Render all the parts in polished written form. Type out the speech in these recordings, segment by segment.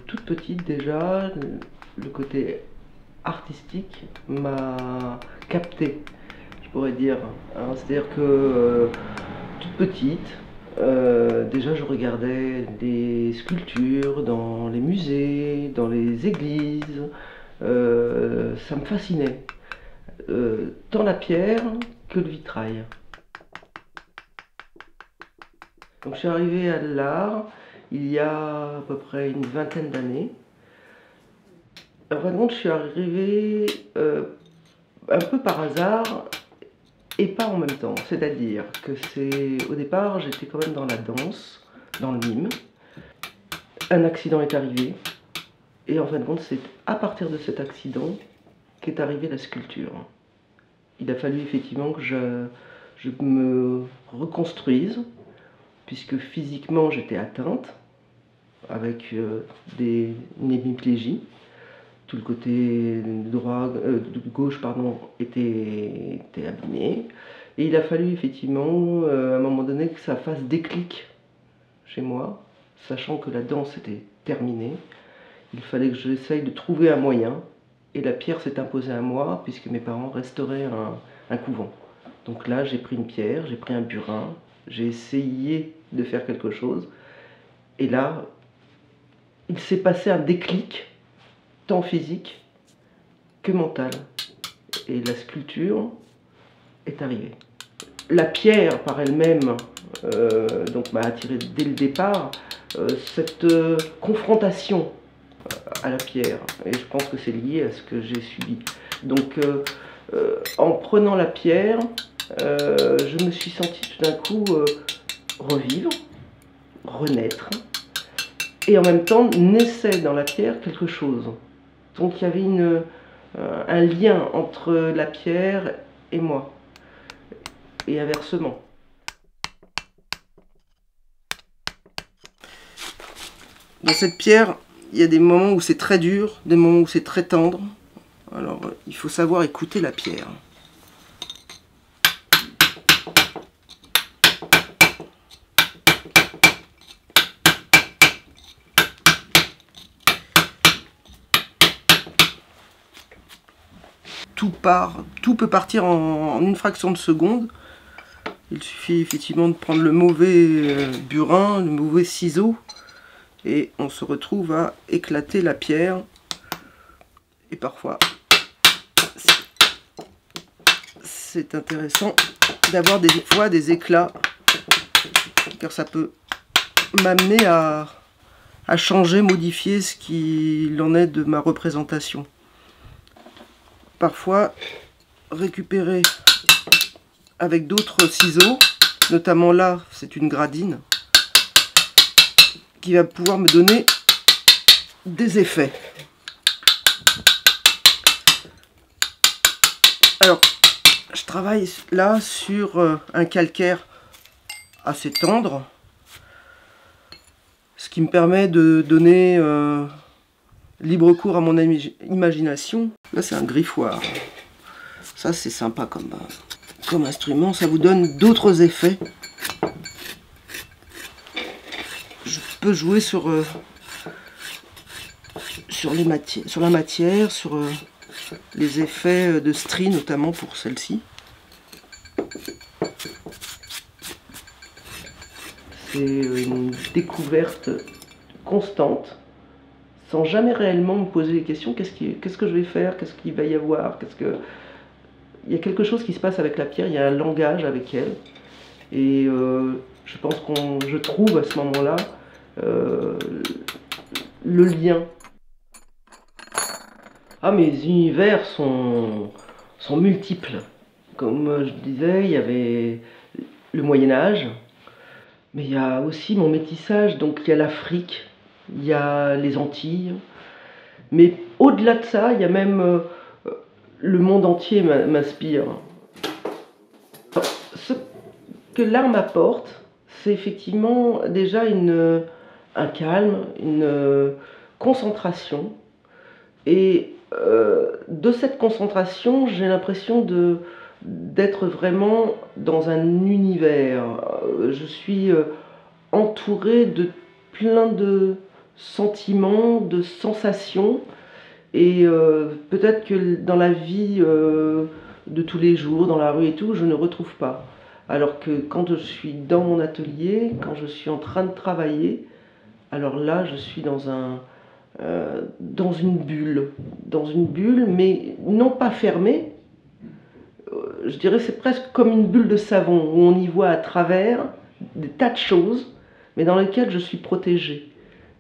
toute petite déjà, le côté artistique m'a capté, je pourrais dire. Hein. C'est-à-dire que toute petite, déjà je regardais des sculptures dans les musées, dans les églises. Ça me fascinait, tant la pierre que le vitrail. Donc je suis arrivé à l'art il y a à peu près une vingtaine d'années. En fin de compte, je suis arrivé un peu par hasard et pas en même temps. C'est-à-dire que au départ, j'étais quand même dans la danse, dans le mime. Un accident est arrivé et en fin de compte, c'est à partir de cet accident qu'est arrivée la sculpture. Il a fallu effectivement que je me reconstruise, puisque physiquement j'étais atteinte, avec une hémiplégie. Tout le côté gauche était abîmé. Et il a fallu effectivement, à un moment donné, que ça fasse déclic chez moi, sachant que la danse était terminée. Il fallait que j'essaye de trouver un moyen. Et la pierre s'est imposée à moi, puisque mes parents restauraient un couvent. Donc là, j'ai pris une pierre, j'ai pris un burin, j'ai essayé de faire quelque chose. Et là, il s'est passé un déclic, tant physique que mental. Et la sculpture est arrivée. La pierre par elle-même donc m'a attiré dès le départ. Cette confrontation à la pierre, et je pense que c'est lié à ce que j'ai subi. Donc en prenant la pierre, je me suis senti tout d'un coup revivre, renaître, et en même temps naissait dans la pierre quelque chose. Donc il y avait un lien entre la pierre et moi, et inversement. Dans cette pierre, il y a des moments où c'est très dur, des moments où c'est très tendre. Alors il faut savoir écouter la pierre. Tout peut partir en une fraction de seconde. Il suffit effectivement de prendre le mauvais burin, le mauvais ciseau, et on se retrouve à éclater la pierre. Et parfois, c'est intéressant d'avoir des fois des éclats, car ça peut m'amener à changer, modifier ce qu'il en est de ma représentation. Parfois, récupérer avec d'autres ciseaux, notamment là, c'est une gradine, qui va pouvoir me donner des effets. Alors, je travaille là sur un calcaire assez tendre, ce qui me permet de donner libre cours à mon imagination. Là, c'est un griffoir. Ça, c'est sympa comme instrument. Ça vous donne d'autres effets. Je peux jouer sur la matière, sur les effets de stries, notamment pour celle-ci. C'est une découverte constante, sans jamais réellement me poser des questions. Qu'est-ce que je vais faire? Qu'est-ce qu'il va y avoir? Il y a quelque chose qui se passe avec la pierre, il y a un langage avec elle. Et je pense je trouve à ce moment-là le lien. Ah, mes univers sont multiples. Comme je disais, il y avait le Moyen-Âge, mais il y a aussi mon métissage, donc il y a l'Afrique, il y a les Antilles. Mais au-delà de ça, il y a même le monde entier m'inspire. Ce que l'art m'apporte, c'est effectivement déjà un calme, une concentration. Et de cette concentration, j'ai l'impression d'être vraiment dans un univers. Je suis entourée de plein de sentiments, de sensations. Et peut-être que dans la vie de tous les jours, dans la rue et tout, je ne retrouve pas. Alors que quand je suis dans mon atelier, quand je suis en train de travailler, alors là, je suis dans une bulle, mais non pas fermée. Je dirais c'est presque comme une bulle de savon, où on y voit à travers des tas de choses, mais dans lesquelles je suis protégée.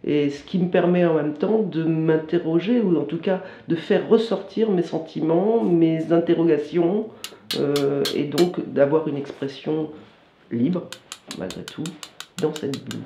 Et ce qui me permet en même temps de m'interroger, ou en tout cas de faire ressortir mes sentiments, mes interrogations, et donc d'avoir une expression libre, malgré tout, dans cette bulle.